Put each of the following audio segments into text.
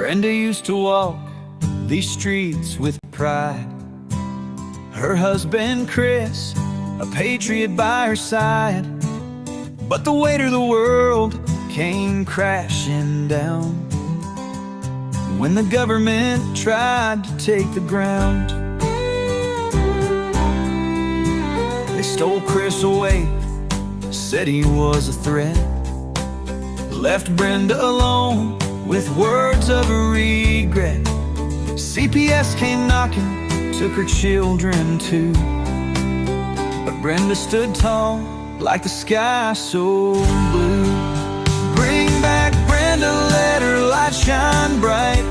Brenda used to walk these streets with pride. Her husband Chris, a patriot by her side. But the weight of the world came crashing down when the government tried to take the ground. They stole Chris away, said he was a threat, left Brenda alone with words of regret. CPS came knocking, took her children too, but Brenda stood tall like the sky so blue. Bring back Brenda, let her light shine bright.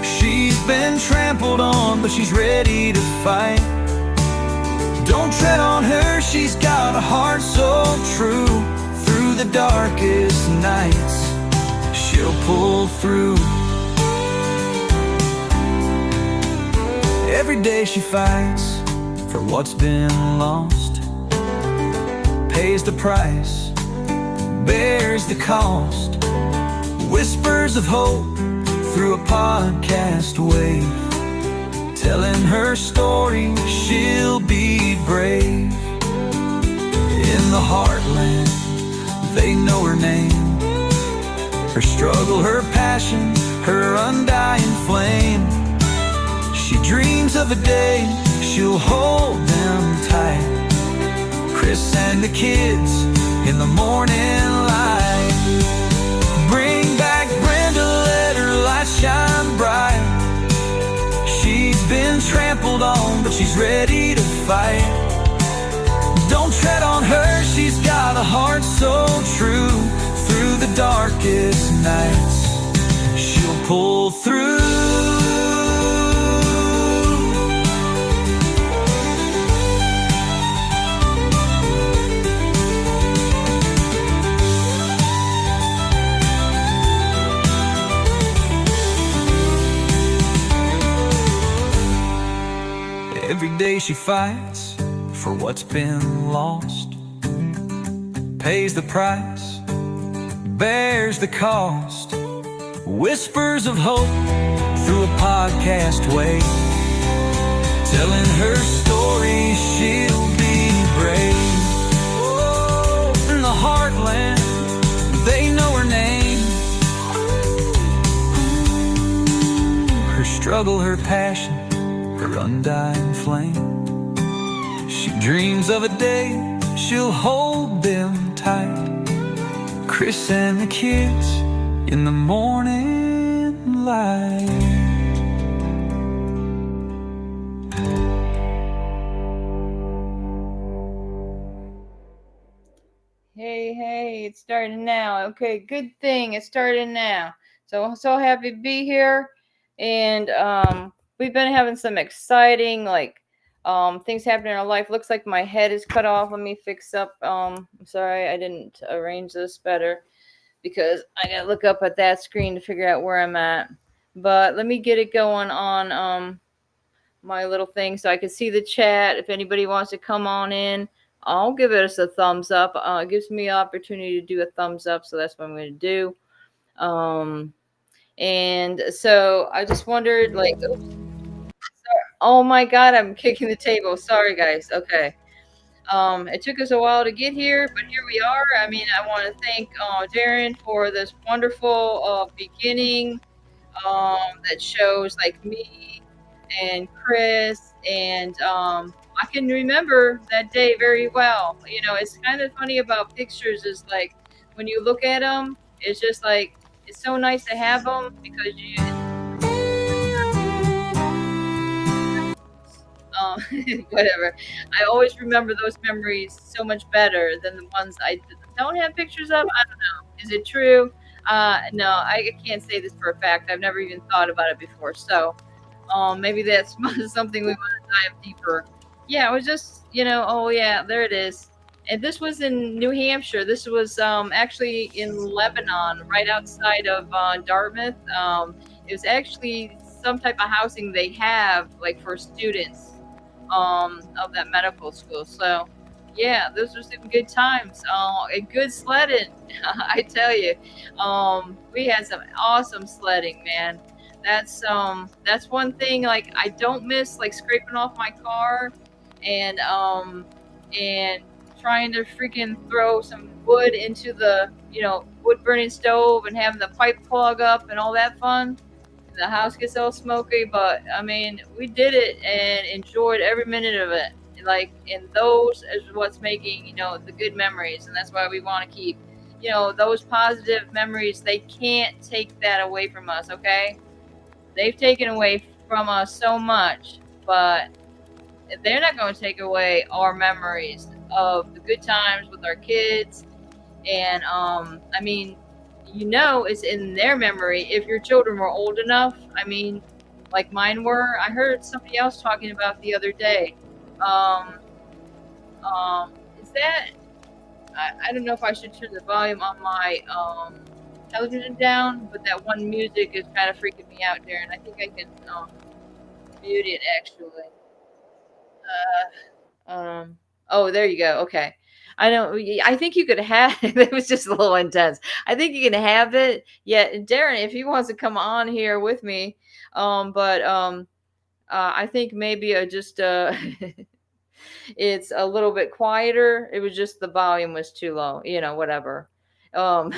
She's been trampled on, but she's ready to fight. Don't tread on her, she's got a heart so true. Through the darkest nights, she'll pull through. Every day she fights for what's been lost, pays the price, bears the cost. Whispers of hope through a podcast wave, telling her story, she'll be brave. In the heartland, they know her name, her struggle, her passion, her undying flame. She dreams of a day she'll hold them tight, Chris and the kids in the morning light. Bring back Brenda, let her light shine bright. She's been trampled on, but she's ready to fight. Don't tread on her, she's got a heart so true. Through the darkest nights, she'll pull through. Every day she fights for what's been lost, pays the price, bears the cost. Whispers of hope through a podcast wave, telling her story, she'll be brave. Oh, in the heartland, they know her name, her struggle, her passion, her undying flame. She dreams of a day she'll hold them tight, Chris and the kids in the morning light. Hey, it's starting now. Okay, good thing it's starting now. So I'm so happy to be here. And we've been having some exciting things happening in our life. Looks like my head is cut off. Let me fix up. I'm sorry, I didn't arrange this better because I gotta look up at that screen to figure out where I'm at. But let me get it going on my little thing so I can see the chat. If anybody wants to come on in, I'll give us a thumbs up. It gives me an opportunity to do a thumbs up, so that's what I'm going to do. And so I just wondered, oh my God, I'm kicking the table. Sorry, guys. Okay. It took us a while to get here, but here we are. I mean, I want to thank Darren for this wonderful beginning that shows like me and Chris, and I can remember that day very well. You know, it's kind of funny about pictures is like when you look at them, it's just like it's so nice to have them because you whatever. I always remember those memories so much better than the ones I don't have pictures of. I don't know. Is it true? No, I can't say this for a fact. I've never even thought about it before. So maybe that's something we want to dive deeper. Yeah, it was just, oh yeah, there it is. And this was in New Hampshire. This was actually in Lebanon, right outside of Dartmouth. It was actually some type of housing they have like for students of that medical school. So Yeah, those were some good times. And good sledding, I tell you. We had some awesome sledding, man. That's one thing like I don't miss, like scraping off my car and trying to freaking throw some wood into the, wood burning stove and having the pipe clog up and all that fun. The house gets all smoky, but I mean, we did it and enjoyed every minute of it. Like, and those is what's making, the good memories, and that's why we want to keep, those positive memories. They can't take that away from us, okay? They've taken away from us so much, but they're not going to take away our memories of the good times with our kids. And I mean, it's in their memory if your children were old enough. I mean, like mine were. I heard somebody else talking about the other day. Um, is that I don't know if I should turn the volume on my television down, but that one music is kind of freaking me out, Darren. I think I can mute it actually. Um, oh, there you go. Okay. I know. I think you could have. It was just a little intense. I think you can have it. Yeah, Darren, if he wants to come on here with me, but I think maybe just it's a little bit quieter. It was just the volume was too low. Whatever. Um,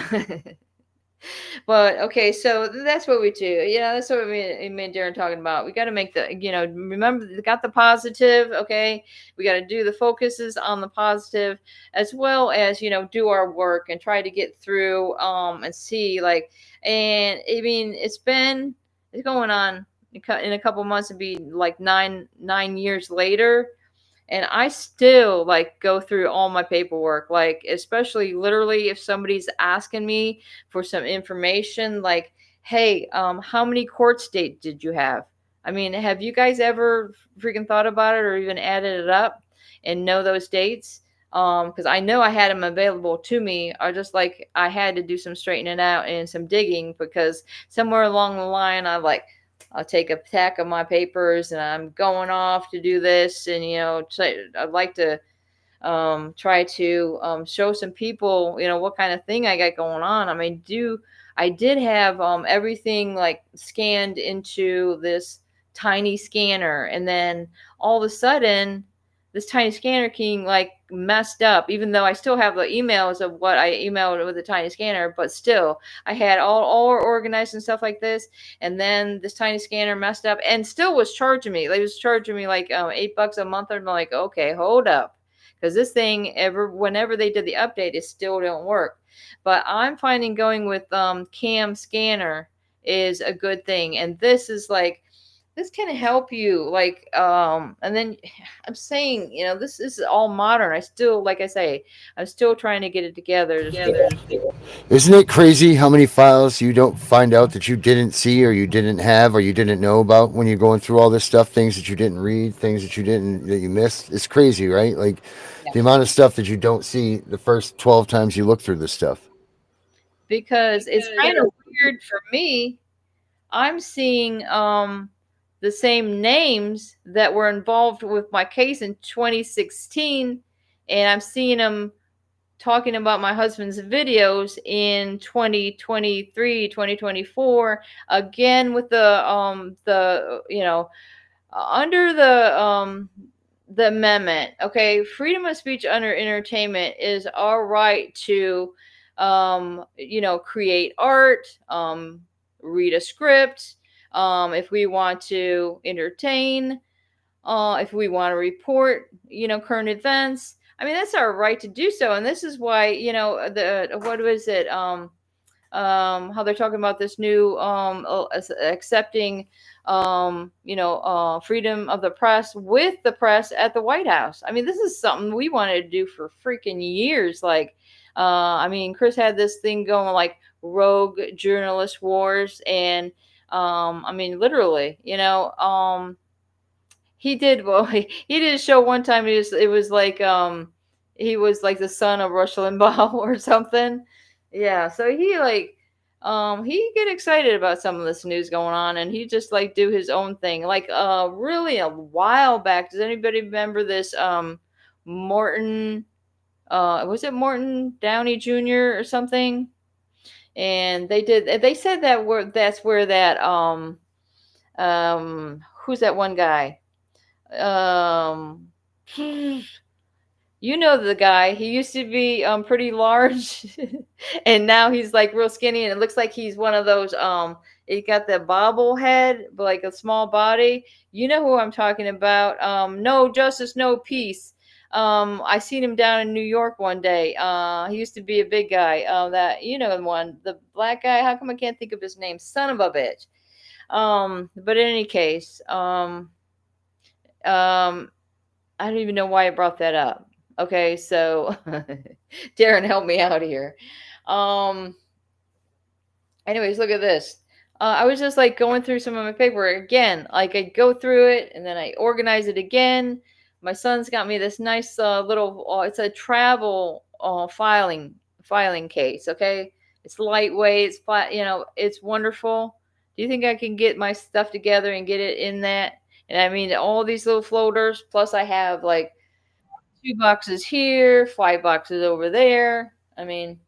But okay, so that's what we do. That's what me and Darren talking about. We got to make remember, got the positive. Okay, we got to do the focuses on the positive, as well as do our work and try to get through and see like, and I mean it's going on in a couple months to be like 9 years later, and I still like go through all my paperwork, like especially literally if somebody's asking me for some information, like, hey, how many court date did you have? I mean, have you guys ever freaking thought about it or even added it up and know those dates? Because I know I had them available to me. I just like I had to do some straightening out and some digging because somewhere along the line I'll take a stack of my papers and I'm going off to do this. And, I'd like to try to show some people, what kind of thing I got going on. I mean, I did have everything like scanned into this tiny scanner. And then all of a sudden, this tiny scanner key like messed up, even though I still have the emails of what I emailed with the tiny scanner, but still I had all organized and stuff like this. And then this tiny scanner messed up and still was charging me. They was charging me like $8 a month. And I'm like, okay, hold up. Because this thing whenever they did the update, it still don't work. But I'm finding going with Cam Scanner is a good thing. And this can help you and then I'm saying this is all modern. I still, like I say, I'm still trying to get it together. Isn't it crazy how many files you don't find out that you didn't see or you didn't have or you didn't know about when you're going through all this stuff? Things that you didn't read, things that you missed. It's crazy, right? Like Yeah. the amount of stuff that you don't see the first 12 times you look through this stuff. Because it's kind of weird for me. I'm seeing the same names that were involved with my case in 2016, and I'm seeing them talking about my husband's videos in 2023, 2024, again with under the amendment. Okay, freedom of speech under entertainment is our right to create art, read a script, if we want to entertain, if we want to report, current events. I mean, that's our right to do so. And this is why, what was it? How they're talking about this new accepting freedom of the press with the press at the White House. I mean, this is something we wanted to do for freaking years. Like I mean, Chris had this thing going like rogue journalist wars, and I mean, literally, he did well. He did a show one time. It was like he was like the son of Rush Limbaugh or something. Yeah, so he get excited about some of this news going on, and he just like do his own thing. Like really a while back. Does anybody remember this Morton, was it Morton Downey Jr. or something? And they said that's where that who's that one guy? Um You know the guy. He used to be pretty large, and now he's like real skinny, and it looks like he's one of those he got the bobble head, but like a small body. You know who I'm talking about. No justice, no peace. I seen him down in New York one day. He used to be a big guy. That you know the one, the black guy. How come I can't think of his name? Son of a bitch. But in any case, um, I don't even know why I brought that up. Okay, so Darren, help me out here. Um, Anyways, look at this. I was just like going through some of my paperwork again. Like I go through it and then I organize it again. My son's got me this nice little. It's a travel filing case. Okay, it's lightweight. It's flat. You know, it's wonderful. Do you think I can get my stuff together and get it in that? And I mean, all these little floaters. Plus, I have like 2 boxes here, 5 boxes over there. I mean,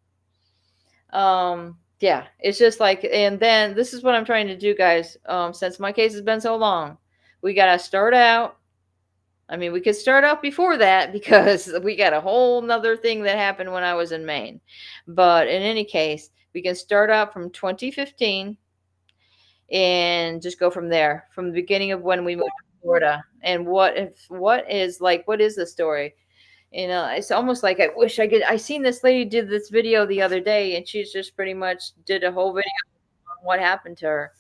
yeah, it's just like, and then this is what I'm trying to do, guys. Since my case has been so long, we got to start out. I mean, we could start out before that because we got a whole nother thing that happened when I was in Maine. But in any case, we can start out from 2015 and just go from there, from the beginning of when we moved to Florida. And what is the story? You know, it's almost like I wish I could. I seen this lady did this video the other day, and she's just pretty much did a whole video on what happened to her.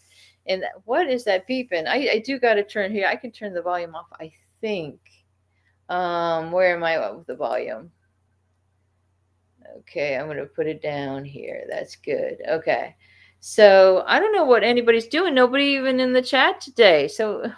And what is that beeping? I do got to turn here. I can turn the volume off, I think. Where am I with the volume? Okay, I'm going to put it down here. That's good. Okay. So I don't know what anybody's doing. Nobody even in the chat today. So,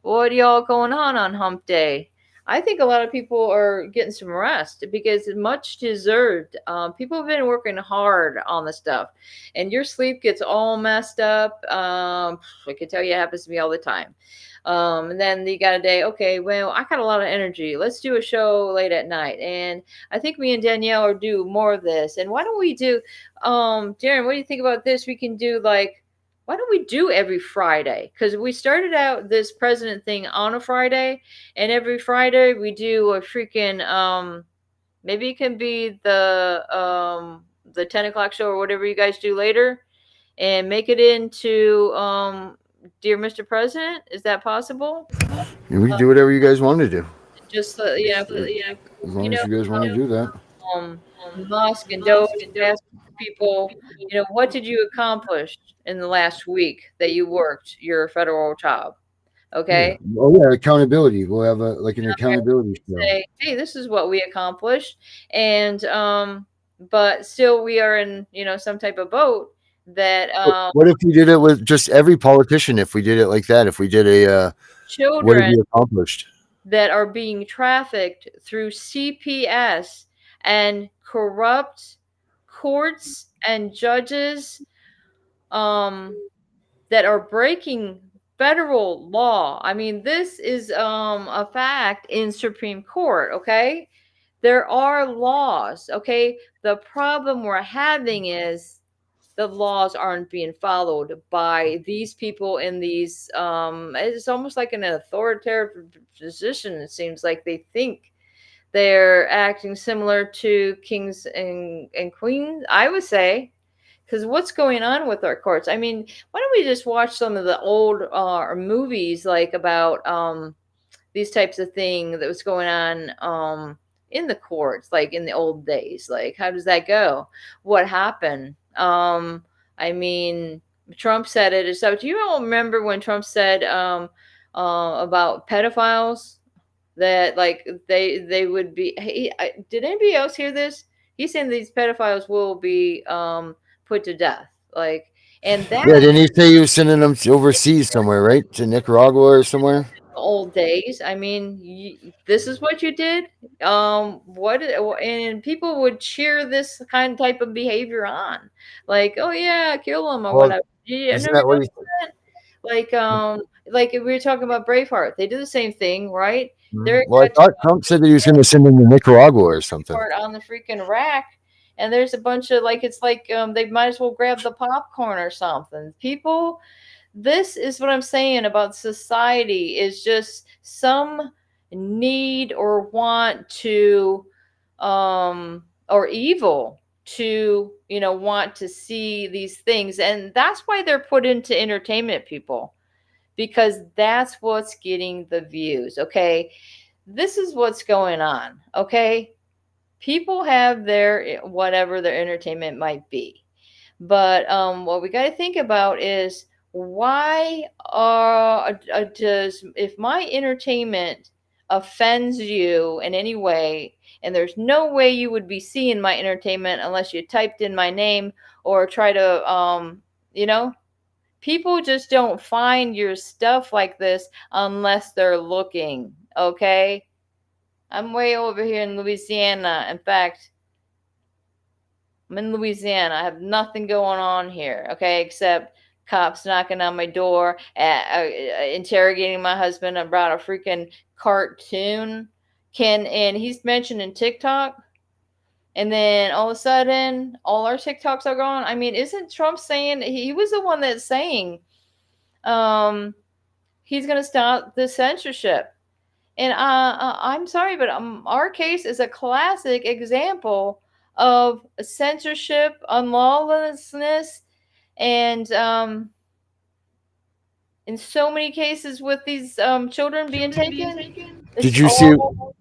what y'all going on hump day? I think a lot of people are getting some rest because it's much deserved. People have been working hard on the stuff, and your sleep gets all messed up. I can tell you it happens to me all the time. And then you got a day, okay, well, I got a lot of energy. Let's do a show late at night. And I think me and Danielle are do more of this. And why don't we do, Darren, what do you think about this? We can do like, why don't we do every Friday? Because we started out this president thing on a Friday, and every Friday we do a freaking maybe it can be the 10 o'clock show or whatever you guys do later, and make it into Dear Mr. President. Is that possible? We can do whatever you guys want to do. Just As long as you guys want to do that. um, Musk and Doge ask people, what did you accomplish in the last week that you worked your federal job? Okay. Yeah. Oh yeah, accountability. We'll have an accountability show. Say, hey, this is what we accomplished, and but still we are in some type of boat that what if we did it with just every politician? If we did it like that, if we did a children what have you accomplished that are being trafficked through CPS and corrupt courts and judges that are breaking federal law. I mean, this is a fact in Supreme Court, okay? There are laws, okay? The problem we're having is the laws aren't being followed by these people in these it's almost like an authoritarian position. It seems like they think they're acting similar to kings and queens, I would say. Because what's going on with our courts? I mean, why don't we just watch some of the old movies like about these types of things that was going on in the courts, like in the old days? Like, how does that go? What happened? I mean, Trump said it. So, do you all remember when Trump said about pedophiles that like they would be? Did anybody else hear this? He's saying these pedophiles will be put to death. Like, and that didn't he say he was sending them overseas somewhere, right? To Nicaragua or somewhere? Old days. I mean, this is what you did. And people would cheer this type of behavior on, like, oh yeah, kill them or whatever. Isn't that what he Like if we were talking about Braveheart, they do the same thing, right? They're Well, I got thought Trump said that he was going to send him to Nicaragua or something. Braveheart on the freaking rack, and there's a bunch of like it's like they might as well grab the popcorn or something. People, this is what I'm saying about society is just some need or want to or evil to want to see these things, and that's why they're put into entertainment, people, because that's what's getting the views. Okay, this is what's going on. Okay, people have their whatever their entertainment might be, but what we got to think about is why does if my entertainment offends you in any way, and there's no way you would be seeing my entertainment unless you typed in my name or try to you know people just don't find your stuff like this unless they're looking. Okay, I'm way over here in Louisiana. In fact, I'm in Louisiana. I have nothing going on here, okay, except cops knocking on my door, interrogating my husband about a freaking cartoon. And he's mentioning TikTok, and then all of a sudden, all our TikToks are gone. I mean, isn't Trump saying he was the one that's saying, he's going to stop the censorship? And I'm sorry, but our case is a classic example of censorship, unlawlessness, and in so many cases with these children being taken. This Did is you see? all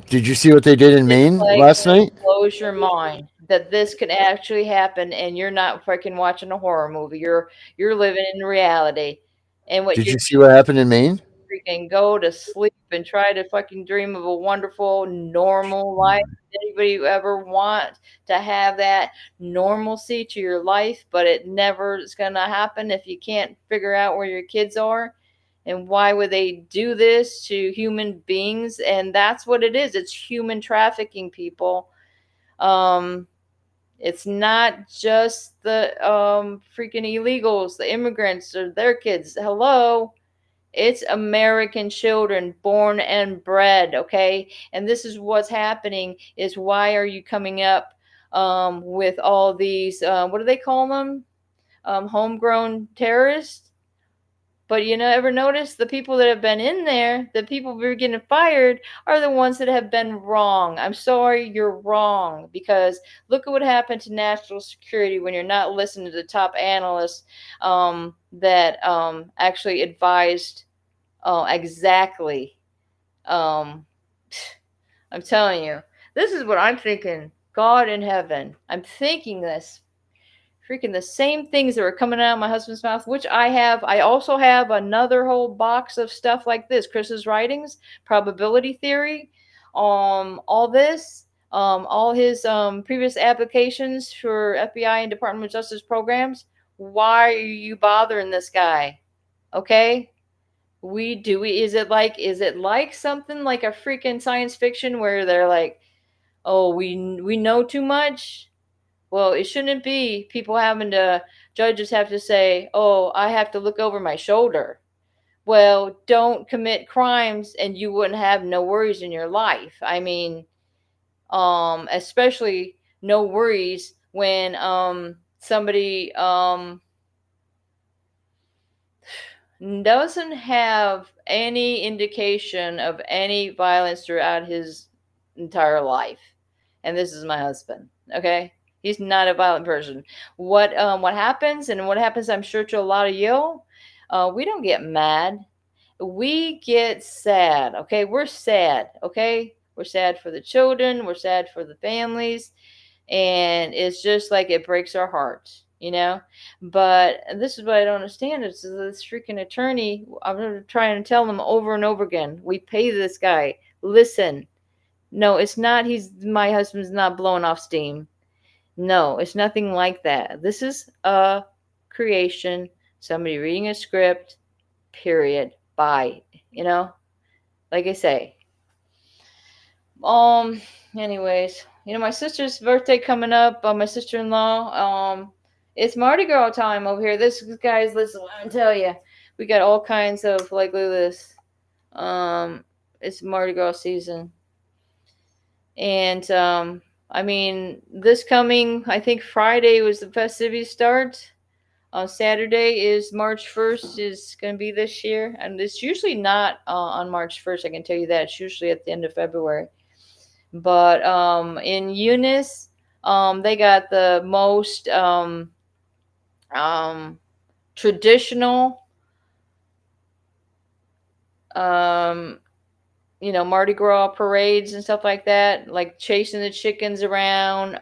Did you see what they did in just Maine like last night? blows your mind that this could actually happen, and you're not freaking watching a horror movie. You're living in reality, and what Did you're you see what happened in Maine? freaking go to sleep and try to fucking dream of a wonderful, normal life. Anybody ever want to have that normalcy to your life, but it never is going to happen if you can't figure out where your kids are. And why would they do this to human beings? And that's what it is. It's human trafficking, people. Um, it's not just the freaking illegals, the immigrants, or their kids. Hello, it's American children born and bred, okay? And this is what's happening is why are you coming up with all these, what do they call them? Homegrown terrorists? But ever notice the people that have been in there, the people who are getting fired, are the ones that have been wrong. I'm sorry, you're wrong. Because look at what happened to national security when you're not listening to the top analysts that actually advised exactly. Um, I'm telling you, this is what I'm thinking. God in heaven, I'm thinking this. Freaking the same things that were coming out of my husband's mouth, which I have. I also have another whole box of stuff like this: Chris's writings, probability theory, all this, all his previous applications for FBI and Department of Justice programs. Why are you bothering this guy? Okay, is it like something like a freaking science fiction where they're like, oh, we know too much? Well, it shouldn't be people having to, judges have to say, oh, I have to look over my shoulder. Well, don't commit crimes and you wouldn't have no worries in your life. I mean, especially no worries when somebody doesn't have any indication of any violence throughout his entire life. And this is my husband, okay? He's not a violent person. What happens, and what happens, I'm sure, to a lot of you, we don't get mad. We get sad, okay? We're sad, okay? We're sad for the children. We're sad for the families. And it's just like it breaks our hearts. But this is what I don't understand. It's this freaking attorney. I'm trying to tell them over and over again. We pay this guy. Listen. No, it's not. My husband's not blowing off steam. No, it's nothing like that. This is a creation, somebody reading a script, period. Bye. Like I say. Anyways, my sister's birthday coming up, my sister-in-law. It's Mardi Gras time over here. This, guys, listen, let me tell you. We got all kinds of like, look at this. It's Mardi Gras season, and I mean, this coming, I think Friday was the festivities start. On Saturday is March 1st is going to be this year, and it's usually not on March 1st. I can tell you that it's usually at the end of February. But in Eunice, they got the most um, traditional, um, Mardi Gras parades and stuff like that, like chasing the chickens around.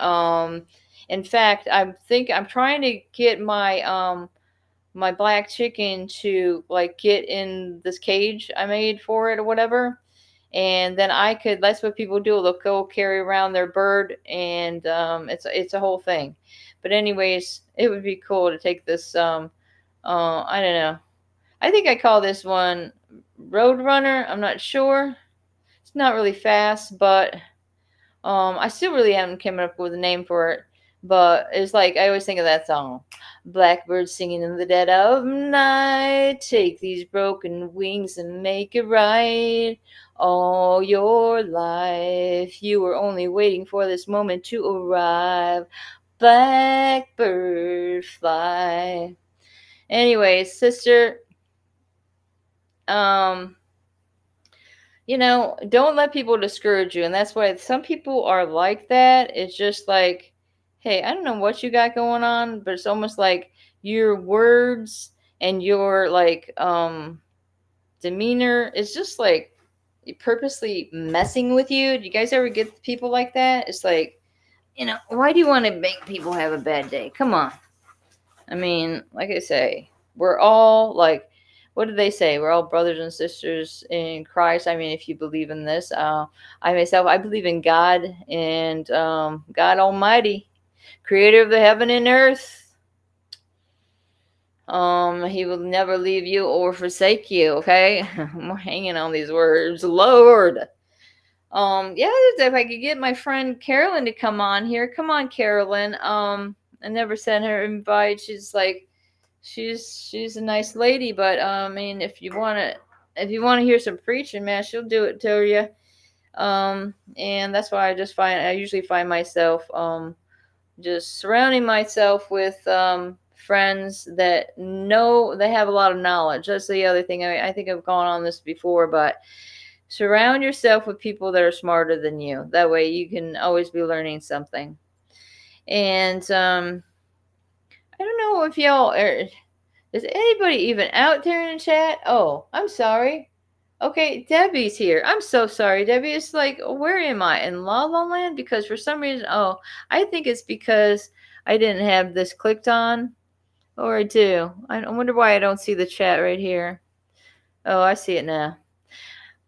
In fact, I'm trying to get my black chicken to like get in this cage I made for it or whatever. And then that's what people do. They'll go carry around their bird, and it's a whole thing. But anyways, it would be cool to take this. I don't know. I think I call this one Roadrunner. I'm not sure. It's not really fast, but I still really haven't come up with a name for it. But it's like I always think of that song. Blackbird singing in the dead of night. Take these broken wings and make it right. All your life, you were only waiting for this moment to arrive. Blackbird fly. Anyway, sister, um, don't let people discourage you. And that's why some people are like that. It's just like, hey, I don't know what you got going on, but it's almost like your words and your like demeanor is just like purposely messing with you. Do you guys ever get people like that? It's like, why do you want to make people have a bad day? Come on. I mean, like I say, we're all like, what did they say? We're all brothers and sisters in Christ. I mean, if you believe in this, I believe in God and God Almighty, creator of the heaven and earth. He will never leave you or forsake you. Okay, I'm hanging on these words, Lord. Yeah, if I could get my friend Carolyn to come on here. Come on, Carolyn. I never sent her an invite. She's a nice lady, but I mean, if you wanna hear some preaching, man, she'll do it to you. And that's why I usually find myself just surrounding myself with friends that know they have a lot of knowledge. That's the other thing. I think I've gone on this before, but surround yourself with people that are smarter than you. That way, you can always be learning something. And I don't know if y'all are. Is anybody even out there in the chat? Oh, I'm sorry. Okay, Debbie's here. I'm so sorry, Debbie. It's like, where am I? In La La Land? Because for some reason, I think it's because I didn't have this clicked on. Or I do. I wonder why I don't see the chat right here. Oh, I see it now.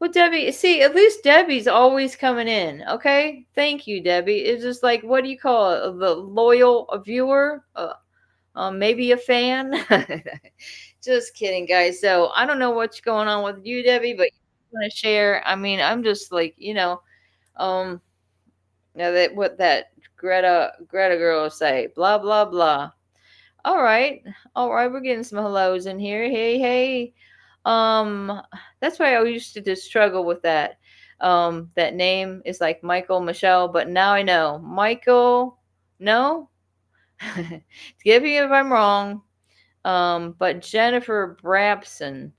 Well, Debbie, see, at least Debbie's always coming in. Okay, thank you, Debbie. It's just like, what do you call it? The loyal viewer, maybe a fan. Just kidding, guys. So I don't know what's going on with you, Debbie, but you want to share? I mean, I'm just like, that what that Greta girl will say, blah blah blah. All right, we're getting some hellos in here. Hey, hey. That's why I used to just struggle with that. That name is like Michael Michelle, but now I know Michael. No, forgive me if I'm wrong. But Jennifer Brabson,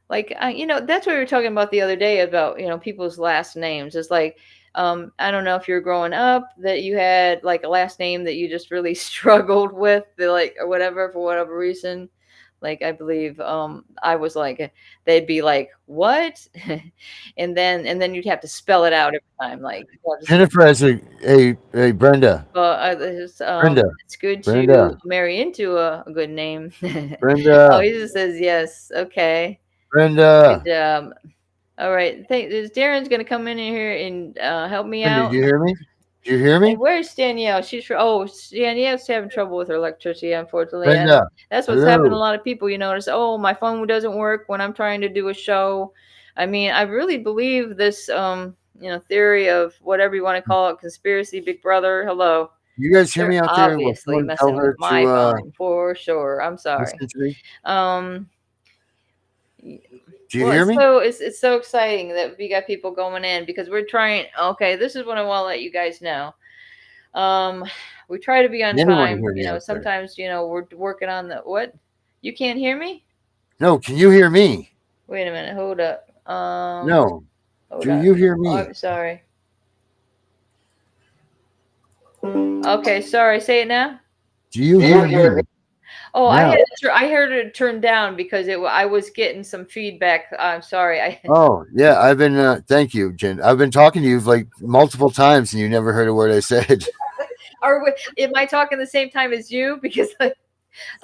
like that's what we were talking about the other day about people's last names. It's like I don't know if you're growing up that you had like a last name that you just really struggled with, like or whatever for whatever reason. Like I believe I was like they'd be like what, and then you'd have to spell it out every time. Like Jennifer has a Brenda. Brenda. it's good to Brenda. marry into a good name. Oh, Brenda. he just says yes. Okay, good Brenda. job. All right, Darren's gonna come in here and help me Brenda, out. do you hear me? Do you hear And me? where's Danielle? Danielle's having trouble with her electricity, unfortunately, and Brenda. that's what's happening to a Hello. lot of people. You notice, oh, my phone doesn't work when I'm trying to do a show. I mean, I really believe this, theory of whatever you want to call it, conspiracy, Big Brother. Hello. You guys hear They're me out there? Will obviously someone tell messing with her my to phone for sure. I'm sorry. listen to me? Um, y- Do you well, hear me? it's so exciting that we got people going in because we're trying. Okay, this is what I want to let you guys know. Um, we try to be on Can anyone time. hear me out there? Sometimes we're working on the what? You can't hear me? No, can you hear me? Wait a minute. Hold up. No. Hold Do on. you hear Oh, me? I'm sorry. Okay, sorry. Say it now. Do you hear me? Oh, Now. I heard it turned down because I was getting some feedback. I'm sorry. Oh, yeah, I've been thank you, Jen. I've been talking to you like multiple times and you never heard a word I said. Am I talking the same time as you? Because I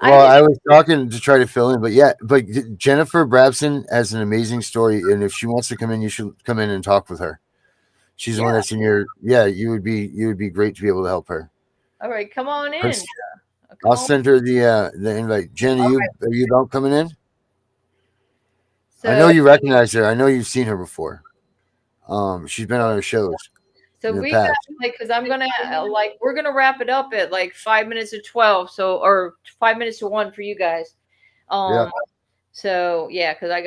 Well, didn't. I was talking to try to fill in, but yeah, but Jennifer Brabson has an amazing story, and if she wants to come in, you should come in and talk with her. She's the one Yeah. that's in your yeah. You would be great to be able to help her. All right. Come on in. Chris, Come I'll on. send her the invite. Jen, are you about coming in? I know So you recognize her. I know you've seen her before. She's been on our shows so in the we got past. because I'm gonna we're gonna wrap it up at like 5 minutes to 12. So or 5 minutes to 1 for you guys. Yeah, Um. So yeah, because I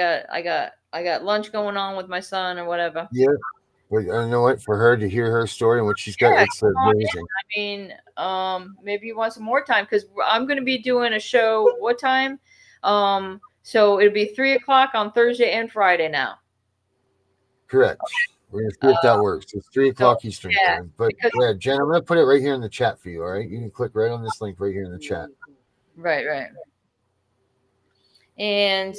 got lunch going on with my son or whatever. yeah. But I know what for her to hear her story and what she's got. Yeah, It's come on in. amazing. I mean, maybe you want some more time because I'm going to be doing a show. What time? So it'll be 3 o'clock on Thursday and Friday now. Correct. We're gonna see if that works. It's three So o'clock Eastern yeah, time. But because yeah, Jen, I'm gonna put it right here in the chat for you. All right, you can click right on this link right here in the chat. right, and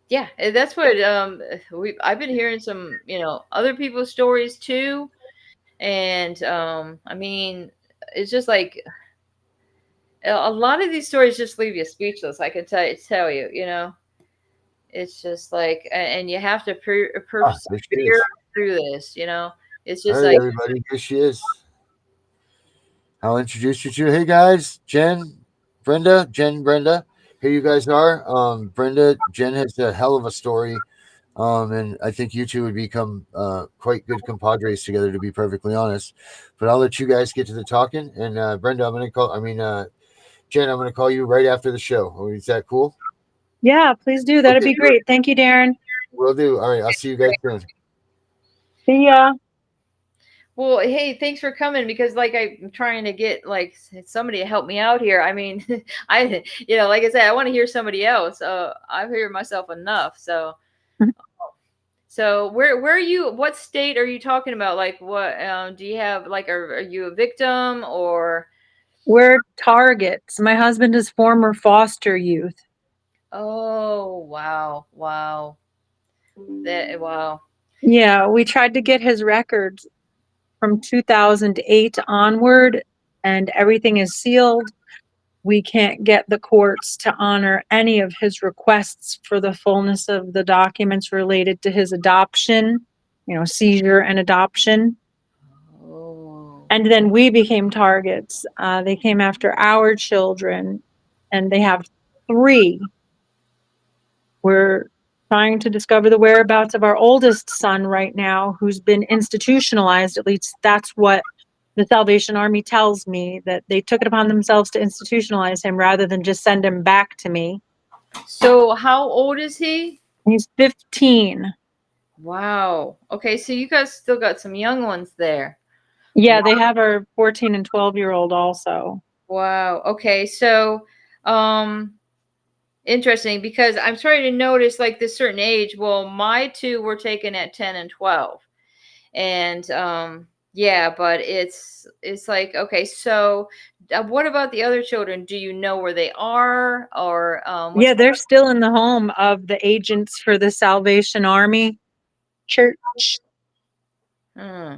yeah, that's what I've been hearing some other people's stories too, and I mean, it's just like a lot of these stories just leave you speechless. I can tell you. It's just like, and you have to Ah, there she persevere is. through this. It's All just right, like, everybody, here she is. I'll introduce you to. Hey guys, Jen, Brenda. Here you guys are. Brenda, Jen has a hell of a story. And I think you two would become quite good compadres together, to be perfectly honest. But I'll let you guys get to the talking. And Brenda, Jen, I'm gonna call you right after the show. Is that cool? Yeah, please do. That'd Okay, be great. Thank you, Darren. will do. All right, I'll see you guys soon. See ya. well, hey, thanks for coming because like I'm trying to get like somebody to help me out here. I mean, like I said, I want to hear somebody else. I hear myself enough. So where are you? What state are you talking about? Like what do you have? Like are you a victim or? We're targets. My husband is former foster youth. Oh wow. Wow. Yeah, we tried to get his records from 2008 onward, and everything is sealed. We can't get the courts to honor any of his requests for the fullness of the documents related to his adoption, seizure and adoption. Oh. And then we became targets. They came after our children, and they have 3. We're trying to discover the whereabouts of our oldest son right now, who's been institutionalized. At least that's what the Salvation Army tells me, that they took it upon themselves to institutionalize him rather than just send him back to me. So how old is he? He's 15. Wow. Okay, so you guys still got some young ones there. Yeah, they have our 14 and 12-year-old also. Wow. Okay, so interesting because I'm starting to notice like this certain age. Well, my 2 were taken at 10 and 12. And yeah, but it's like okay, so what about the other children? Do you know where they are or what's Yeah, they're still in the home of the agents for the Salvation Army Church. Hmm.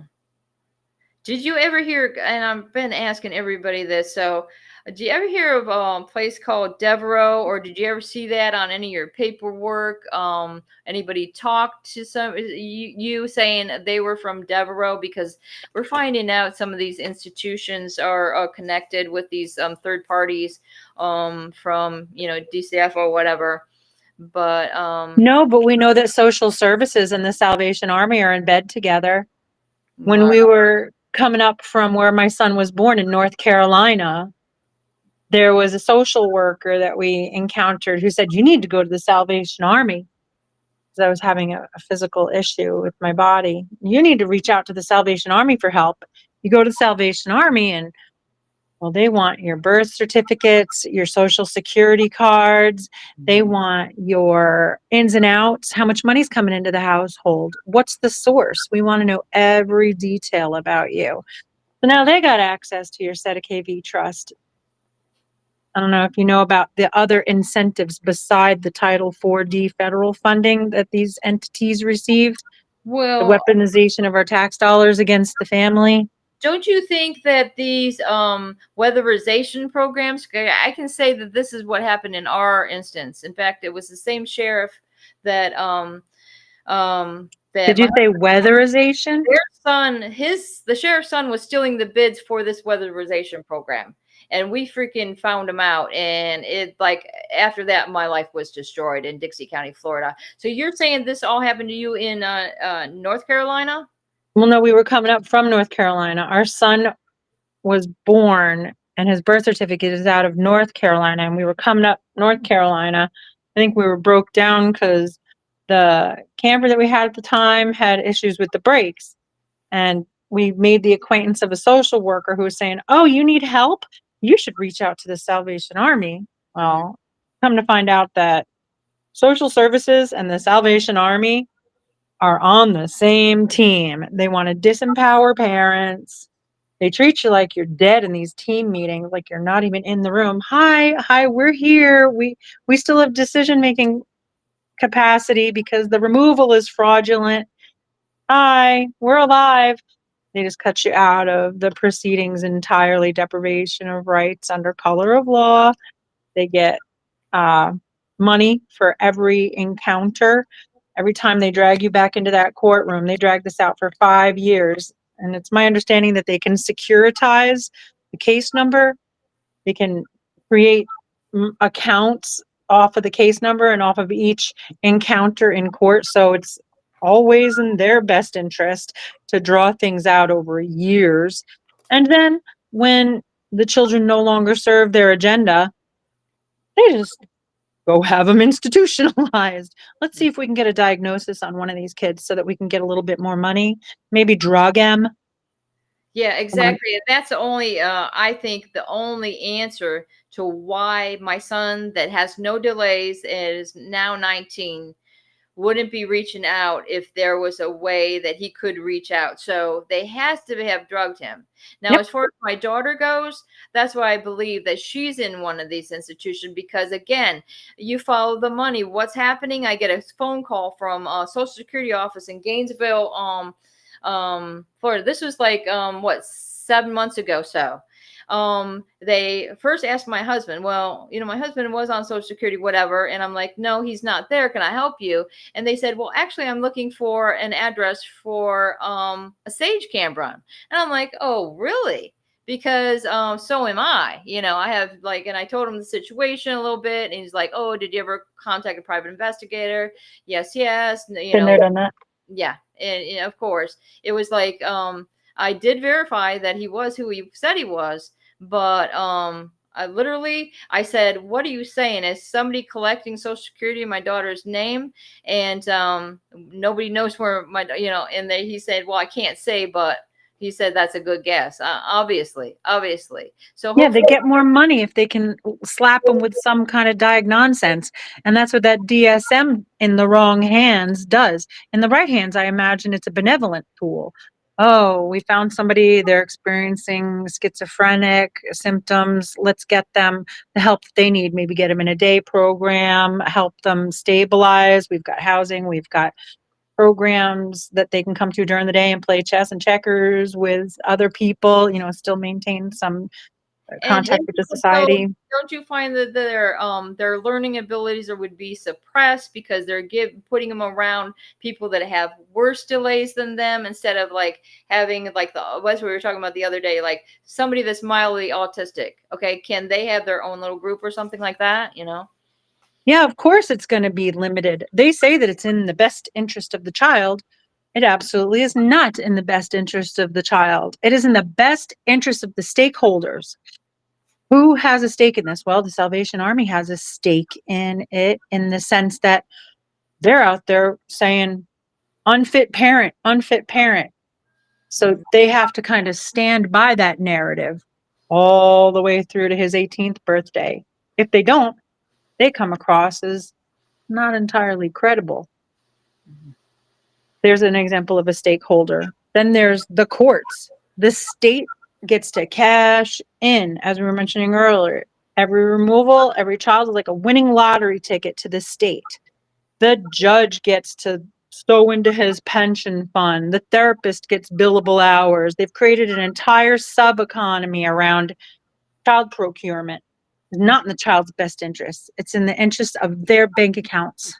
Did you ever hear, and I've been asking everybody this, so did you ever hear of a place called Devereaux, or did you ever see that on any of your paperwork? Anybody talk to you saying they were from Devereaux? Because we're finding out some of these institutions are connected with these third parties from, DCF or whatever. But No, but we know that social services and the Salvation Army are in bed together. When wow. we were coming up from where my son was born in North Carolina, there was a social worker that we encountered who said, you need to go to the Salvation Army. Because I was having a physical issue with my body. You need to reach out to the Salvation Army for help. You go to the Salvation Army and, well, they want your birth certificates, your social security cards. They want your ins and outs, how much money's coming into the household. What's the source? We want to know every detail about you. So now they got access to your SETA KV trust. I don't know if you know about the other incentives beside the Title 4D federal funding that these entities receive, the Well, weaponization of our tax dollars against the family. don't you think that these weatherization programs, I can say that this is what happened in our instance. In fact, it was the same sheriff that Did you say weatherization? their son, the sheriff's son was stealing the bids for this weatherization program. And we freaking found him out. And it, like, after that, my life was destroyed in Dixie County, Florida. So you're saying this all happened to you in North Carolina? Well, no, we were coming up from North Carolina. Our son was born and his birth certificate is out of North Carolina. And we were coming up North Carolina. I think we were broke down because the camper that we had at the time had issues with the brakes. And we made the acquaintance of a social worker who was saying, oh, you need help? You should reach out to the Salvation Army. Well, come to find out that social services and the Salvation Army are on the same team. They want to disempower parents. They treat you like you're dead in these team meetings, like you're not even in the room. Hi, we're here. We still have decision-making capacity because the removal is fraudulent. Hi, we're alive. They just cut you out of the proceedings entirely, deprivation of rights under color of law. They get money for every encounter. Every time they drag you back into that courtroom, they drag this out for 5 years. And it's my understanding that they can securitize the case number. They can create accounts off of the case number and off of each encounter in court. So it's always in their best interest to draw things out over years. And then when the children no longer serve their agenda, they just go have them institutionalized. Let's see if we can get a diagnosis on one of these kids so that we can get a little bit more money, maybe drug them. Yeah, exactly. And that's the only, I think, the only answer to why my son that has no delays is now 19 wouldn't be reaching out if there was a way that he could reach out. So they has to have drugged him. Now, Yep. as far as my daughter goes, that's why I believe that she's in one of these institutions because, again, you follow the money. What's happening? I get a phone call from a Social Security office in Gainesville, Florida. This was like, 7 months ago. So they first asked my husband, well, my husband was on Social Security, whatever. And I'm like, no, he's not there. Can I help you? And they said, well, actually, I'm looking for an address for a Sage campground. And I'm like, oh, really? Because so am I. I have and I told him the situation a little bit. And he's like, oh, did you ever contact a private investigator? Yes. Been there, done that. Yeah. And of course, it was like, I did verify that he was who he said he was, but I said, what are you saying? Is somebody collecting Social Security in my daughter's name? And nobody knows where and he said, well, I can't say, but he said that's a good guess. Obviously. So yeah, they get more money if they can slap them with some kind of diag nonsense. And that's what that DSM in the wrong hands does. In the right hands, I imagine it's a benevolent tool. Oh, we found somebody, they're experiencing schizophrenic symptoms. Let's get them the help that they need. Maybe get them in a day program, help them stabilize. We've got housing, we've got programs that they can come to during the day and play chess and checkers with other people, still maintain some contact with the society. Don't you find that their learning abilities would be suppressed because they're putting them around people that have worse delays than them instead of having what we were talking about the other day, like somebody that's mildly autistic? Okay, can they have their own little group or something like that? Yeah, of course it's going to be limited. They say that it's in the best interest of the child. It absolutely is not in the best interest of the child. It is in the best interest of the stakeholders. Who has a stake in this? Well, the Salvation Army has a stake in it, in the sense that they're out there saying unfit parent, unfit parent. So they have to kind of stand by that narrative all the way through to his 18th birthday. If they don't, they come across as not entirely credible. There's an example of a stakeholder. Then there's the courts. The state gets to cash in, as we were mentioning earlier. Every removal, every child is like a winning lottery ticket to the state. The judge gets to sow into his pension fund. The therapist gets billable hours. They've created an entire sub economy around child procurement. It's not in the child's best interest. It's in the interest of their bank accounts.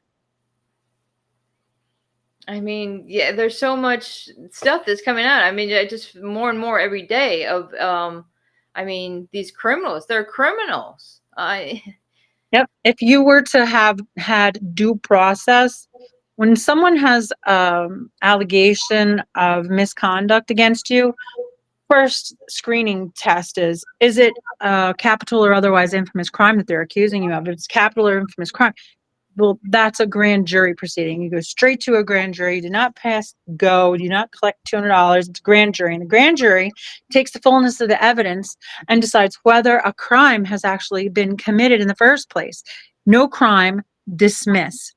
I mean, yeah, there's so much stuff that's coming out. I mean, just more and more every day of, I mean, these criminals, they're criminals. Yep. If you were to have had due process, when someone has allegation of misconduct against you, first screening test is it a capital or otherwise infamous crime that they're accusing you of? If it's capital or infamous crime, well, that's a grand jury proceeding. You go straight to a grand jury. Do not pass go. Do not collect $200. It's a grand jury. And the grand jury takes the fullness of the evidence and decides whether a crime has actually been committed in the first place. No crime, dismiss.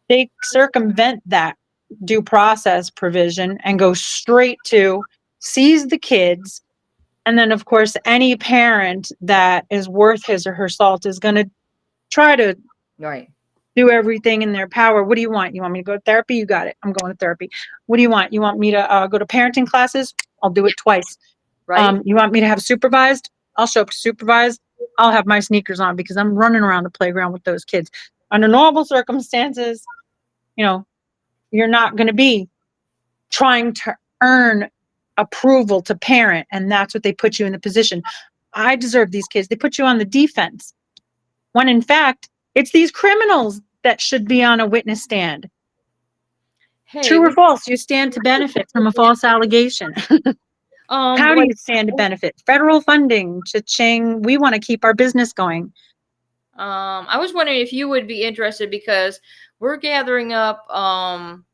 They circumvent that due process provision and go straight to seize the kids. And then, of course, any parent that is worth his or her salt is going to try to Right. do everything in their power. What do you want? You want me to go to therapy? You got it. I'm going to therapy. What do you want? You want me to go to parenting classes? I'll do it twice. Right. You want me to have supervised? I'll show up supervised. I'll have my sneakers on because I'm running around the playground with those kids. Under normal circumstances, you know, you're not going to be trying to earn approval to parent, and that's what they put you in the position. I deserve these kids. They put you on the defense, when in fact, it's these criminals that should be on a witness stand. Hey, True or false? You stand to benefit from a false allegation. How do you stand to benefit? Federal funding, cha-ching. We want to keep our business going. I was wondering if you would be interested, because we're gathering up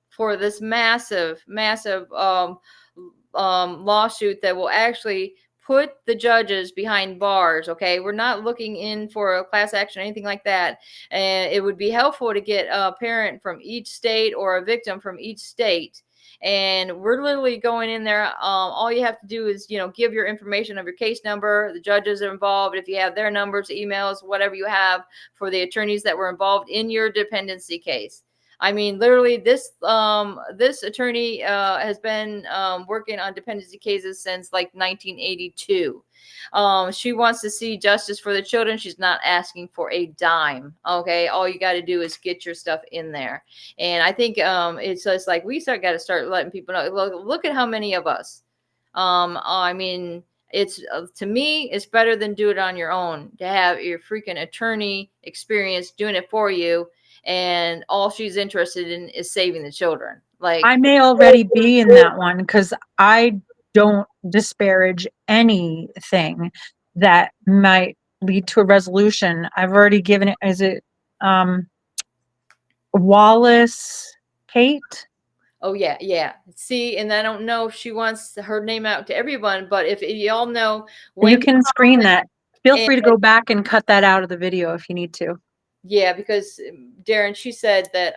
for this massive lawsuit that will actually put the judges behind bars. Okay, we're not looking in for a class action or anything like that, and it would be helpful to get a parent from each state or a victim from each state. And we're literally going in there. All you have to do is, give your information of your case number, the judges are involved, if you have their numbers, emails, whatever you have for the attorneys that were involved in your dependency case. I mean, literally, this attorney has been working on dependency cases since like 1982. She wants to see justice for the children. She's not asking for a dime. Okay, all you got to do is get your stuff in there. And I think it's just like we got to start letting people know. Look at how many of us. I mean, it's to me, it's better than do it on your own. To have your freaking attorney experience doing it for you, and all she's interested in is saving the children. Like, I may already be in that one because I don't disparage anything that might lead to a resolution. I've already given it. Is it Wallace Kate? oh yeah. See, and I don't know if she wants her name out to everyone, but if y'all know, You can screen that. Feel free to and- go back and cut that out of the video if you need to. Yeah, because Darren, she said that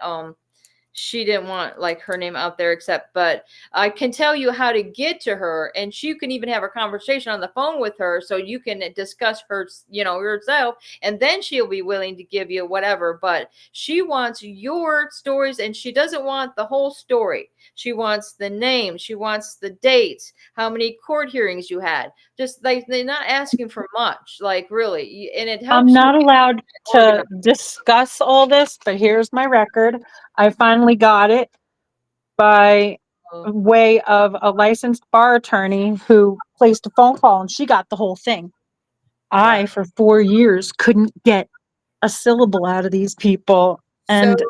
she didn't want like her name out there, but I can tell you how to get to her, and she can even have a conversation on the phone with her, so you can discuss her, herself, and then she'll be willing to give you whatever. But she wants your stories, and she doesn't want the whole story. She wants the name, she wants the dates, how many court hearings you had. Just like, they're not asking for much, like, really, and it helps. I'm not allowed to discuss all this, but here's my record. I finally got it by way of a licensed bar attorney who placed a phone call, and she got the whole thing. I, for 4 years, couldn't get a syllable out of these people. And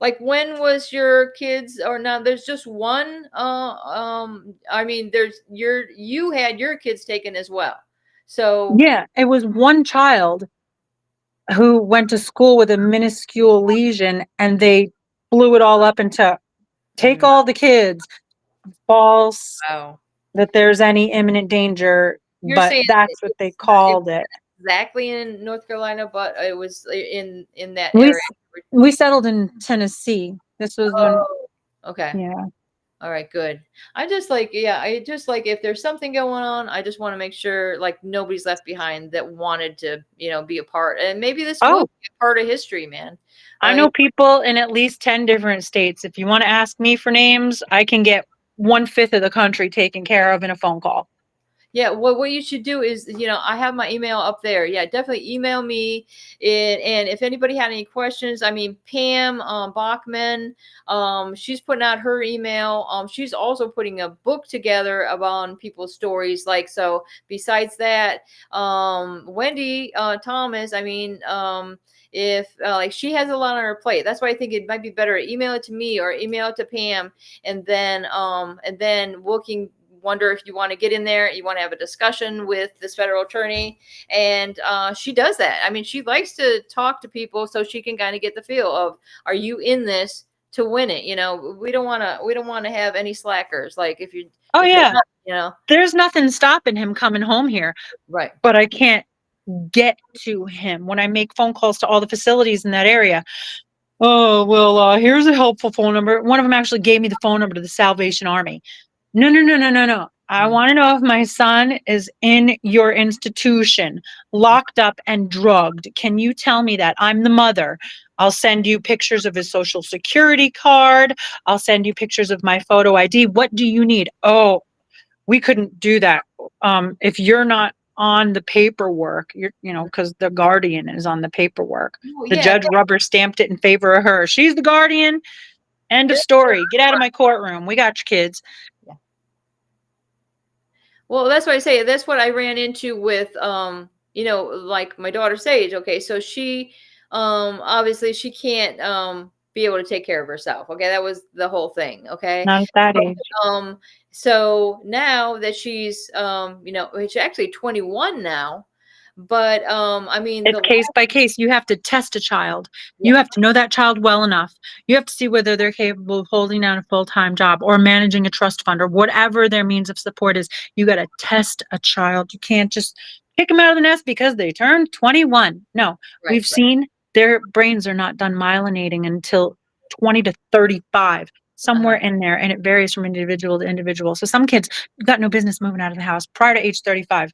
like when was your kids, or now there's just one, I mean there's you had your kids taken as well. So Yeah, it was one child who went to school with a minuscule lesion, and they blew it all up into take Mhm. all the kids. False Wow. that there's any imminent danger, You're but saying that's what they it called it. exactly in North Carolina, but it was in that We area. s- we settled in Tennessee. This was when, Oh, okay. yeah. All right, good. I just like, yeah, I just like if there's something going on, I just want to make sure like nobody's left behind that wanted to, be a part. And maybe this will Oh, be a part of history, man. I know people in at least 10 different states. If you want to ask me for names, I can get 1/5 of the country taken care of in a phone call. Yeah, what you should do is, I have my email up there. Yeah, definitely email me. And if anybody had any questions, I mean, Pam Bachman, she's putting out her email. She's also putting a book together about people's stories. Like, so besides that, Wendy Thomas, I mean, if like she has a lot on her plate, that's why I think it might be better email it to me or email it to Pam, and then we can wonder if you want to get in there, you want to have a discussion with this federal attorney, and she does that. I mean, she likes to talk to people so she can kind of get the feel of, are you in this to win it? We don't want to have any slackers. Like if you Oh, if you're yeah. not. There's nothing stopping him coming home here, Right. but I can't get to him when I make phone calls to all the facilities in that area. Oh, well, here's a helpful phone number. One of them actually gave me the phone number to the Salvation Army. No, no, no, no, no, no. I want to know if my son is in your institution, locked up and drugged. Can you tell me that? I'm the mother. I'll send you pictures of his social security card. I'll send you pictures of my photo ID. What do you need? Oh, we couldn't do that. If you're not on the paperwork, because the guardian is on the paperwork. Oh, The yeah. judge rubber stamped it in favor of her. She's the guardian. End of story. Get out of my courtroom. We got your kids. Well, that's what I say. That's what I ran into with, like my daughter Sage. Okay, so she, obviously she can't, be able to take care of herself. Okay, that was the whole thing. Okay, Not at that age. um, so now that she's, she's actually 21 now, but I mean It's the case by case. You have to test a child. yeah, You have to know that child well enough. You have to see whether they're capable of holding down a full-time job or managing a trust fund or whatever their means of support is. You got to test a child. You can't just pick them out of the nest because they turned 21. No, we've right. seen their brains are not done myelinating until 20 to 35, somewhere Uh-huh. in there. And it varies from individual to individual. So some kids got no business moving out of the house prior to age 35.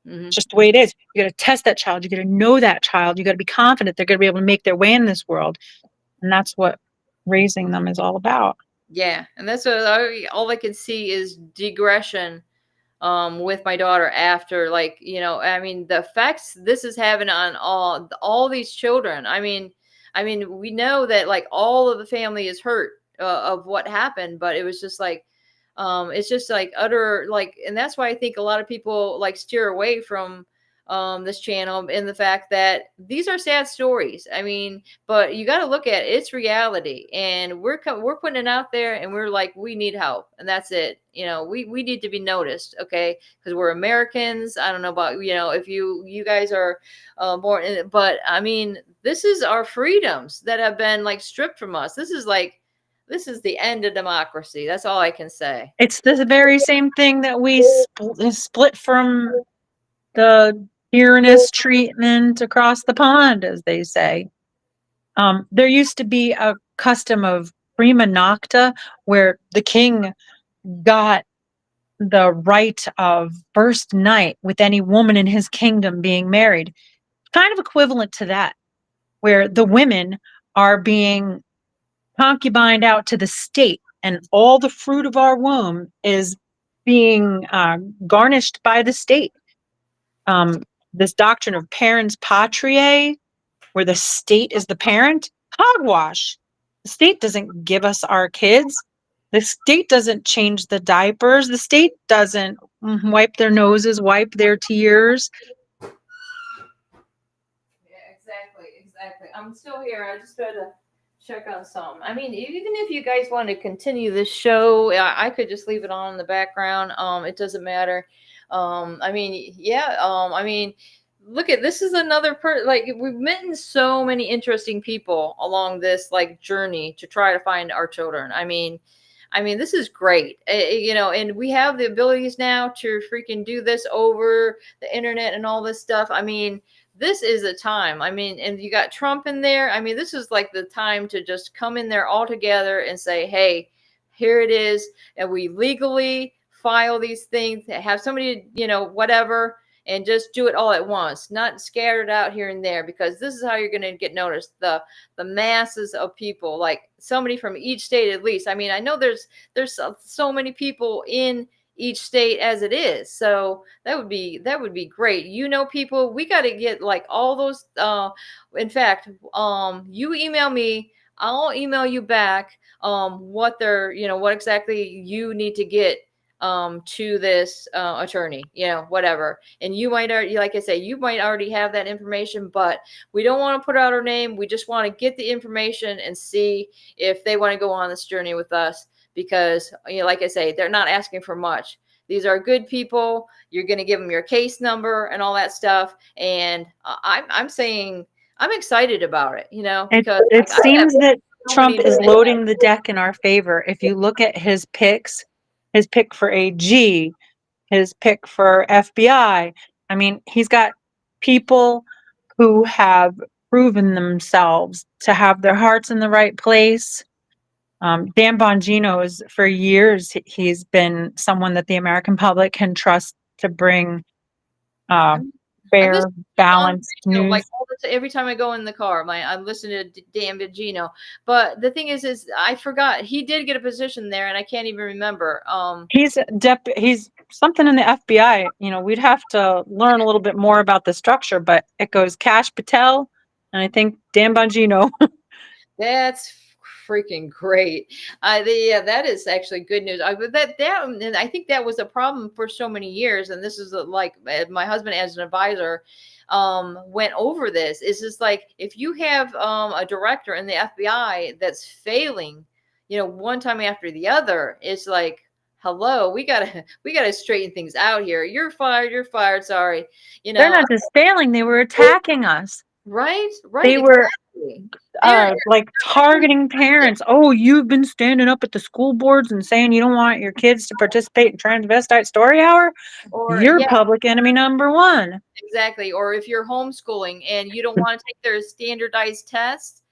Hmm. It's just the way it is. You got to test that child. You got to know that child. You got to be confident they're going to be able to make their way in this world. And that's what raising them is all about. Yeah, and that's what all I can see is digression with my daughter after, like, I mean the effects this is having on all these children. I mean we know that like all of the family is hurt of what happened, but it was just like, it's just like utter, like, and that's why I think a lot of people like steer away from this channel, in the fact that these are sad stories. I mean, but you got to look at it's reality, and we're putting it out there, and we're like, we need help, and that's it. We need to be noticed, okay? Because we're Americans. I don't know about if you guys are born in it, but I mean, this is our freedoms that have been like stripped from us. This is the end of democracy. That's all I can say. It's the very same thing that we split from the tyrannous treatment across the pond, as they say. There used to be a custom of prima nocta where the king got the right of first night with any woman in his kingdom being married. Kind of equivalent to that, where the women are being concubined out to the state, and all the fruit of our womb is being garnished by the state. This doctrine of parens patriae, where the state is the parent, hogwash. The state doesn't give us our kids. The state doesn't change the diapers. The state doesn't wipe their noses, wipe their tears. Yeah, exactly. I'm still here. I just tried to check on some. I mean, even if you guys want to continue this show, I could just leave it on in the background. It doesn't matter. I mean, yeah. I mean, look at this is another like we've met so many interesting people along this like journey to try to find our children. I mean, this is great, you know, and we have the abilities now to freaking do this over the internet and all this stuff. I mean, this is a time. I mean, and you got Trump in there. I mean, this is like the time to just come in there all together and say, hey, here it is. And we legally file these things, have somebody, you know, whatever, and just do it all at once, not scattered out here and there, because this is how you're going to get noticed. The masses of people, like somebody from each state at least. I mean, I know there's so many people in each state as it is, so that would be great. You know, people, we got to get like all those. In fact, you email me, I'll email you back. What they're, you know, what exactly you need to get to this attorney, you know, whatever. And you might already, like I say, you might already have that information, but we don't want to put out our name. We just want to get the information and see if they want to go on this journey with us, because, you know, like I say, they're not asking for much. These are good people. You're going to give them your case number and all that stuff. And I'm saying I'm excited about it, you know, because It like, I have seems that so many. Trump is loading the deck in our favor. If you look at his picks, his pick for AG, his pick for FBI, I mean, he's got people who have proven themselves to have their hearts in the right place. Dan Bongino is, for years, he's been someone that the American public can trust to bring uh, I listen fair, on balanced radio, like news. all the every time I go in the car. I'm listening to Dan Bongino. But the thing is I forgot he did get a position there, and I can't even remember. He's something in the FBI. You know, we'd have to learn a little bit more about the structure, but it goes Cash Patel, and I think Dan Bongino. That's freaking great. Yeah, that is actually good news. And I think that was a problem for so many years. And this is like my husband as an advisor went over this. It's just like if you have a director in the FBI that's failing, you know, one time after the other, it's like, hello, we gotta straighten things out here. You're fired. You're fired. Sorry, you They're know. not just failing; they were attacking us. Right, right, They were exactly. They're like targeting parents. Oh, you've been standing up at the school boards and saying you don't want your kids to participate in transvestite story hour. or You're yeah, public enemy number one. exactly. Or if you're homeschooling and you don't want to take their standardized tests,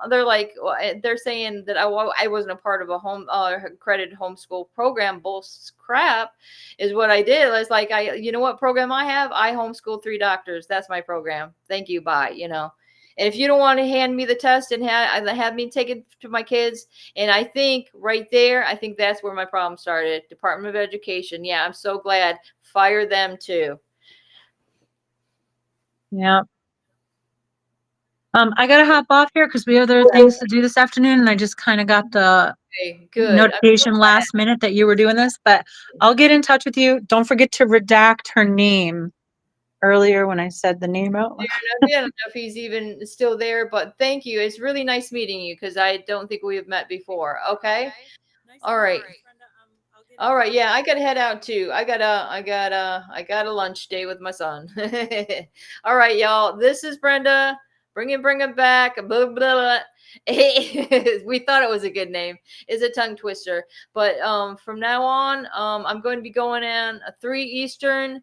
they're like, they're saying that I wasn't a part of a home accredited homeschool program. Bull crap is what I did. It's like, you know what program I have? I homeschool 3 doctors. That's my program. Thank you. Bye. You know. And if you don't want to hand me the test and have me take it to my kids, and I think right there, I think that's where my problem started. Department of Education. Yeah, I'm so glad. Fire them too. Yeah. I gotta hop off here because we have other things to do this afternoon, and I just kind of got the Okay, good. I'm so notification last minute that you were doing this. But I'll get in touch with you. Don't forget to redact her name earlier when I said the name out loud. I don't know if he's even still there, but thank you. It's really nice meeting you because I don't think we have met before. Okay. All right. All right. Yeah, I gotta head out too. I got a lunch day with my son. All right, y'all. This is Brenda. Bring it back. Blah, blah, blah. We thought it was a good name. It's a tongue twister. But from now on, I'm going to be going on a 3 Eastern,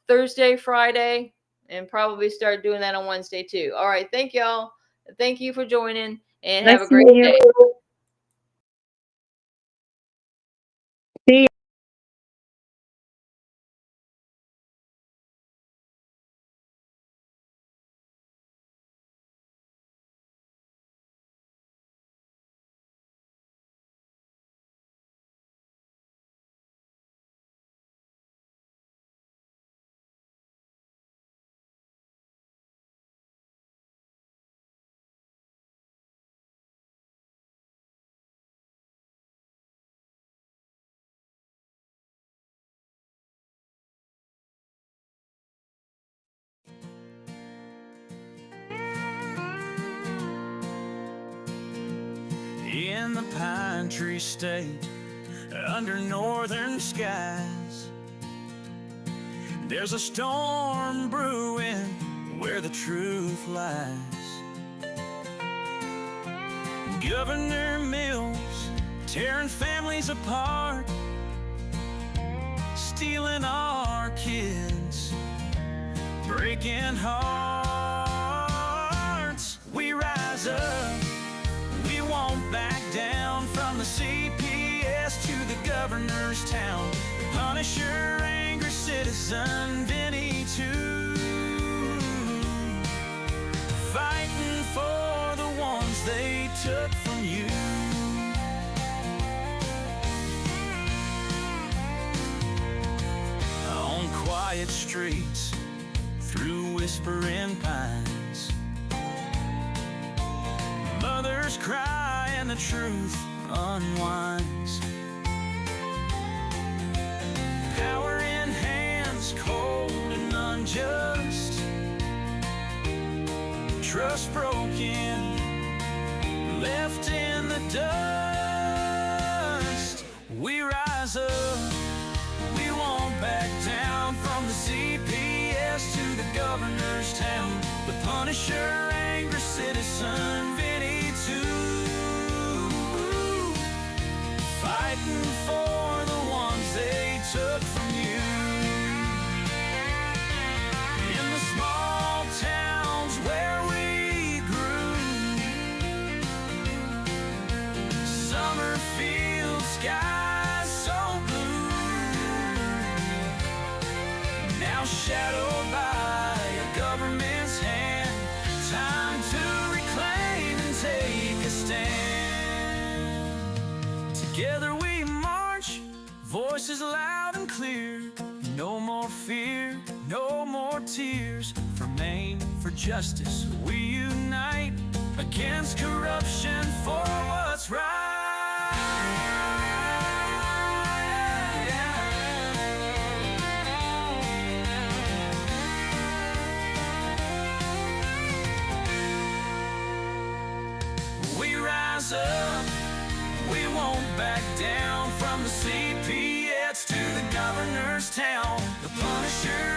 Thursday, Friday, and probably start doing that on Wednesday too. All right. Thank y'all. Thank you for joining, and have a Nice to great meet day. you. See ya. in the pine tree state, under northern skies. There's a storm brewing where the truth lies. Governor Mills tearing families apart, stealing our kids, breaking hearts. We rise up, we won't back down, from the CPS to the governor's town. Punisher, angry citizen, Vinny too, fighting for the ones they took from you. On quiet streets, through whispering pines, mothers cry and the truth unwinds. Power in hands, cold and unjust, trust broken, left in the dust. We rise up, we won't back down, from the CPS to the governor's town. The Punisher, angry citizen, Vinny too, fighting for the ones they took from you. In the small towns where we grew, summer fields, skies so blue, now shadowed by a government's hand. Time to reclaim and take a stand. Together we march, voices loud and clear. No more fear, no more tears. For Maine, for justice, we unite against corruption, for what's right. We rise up, we won't back down, from the CPS to the governor's town. The Punisher,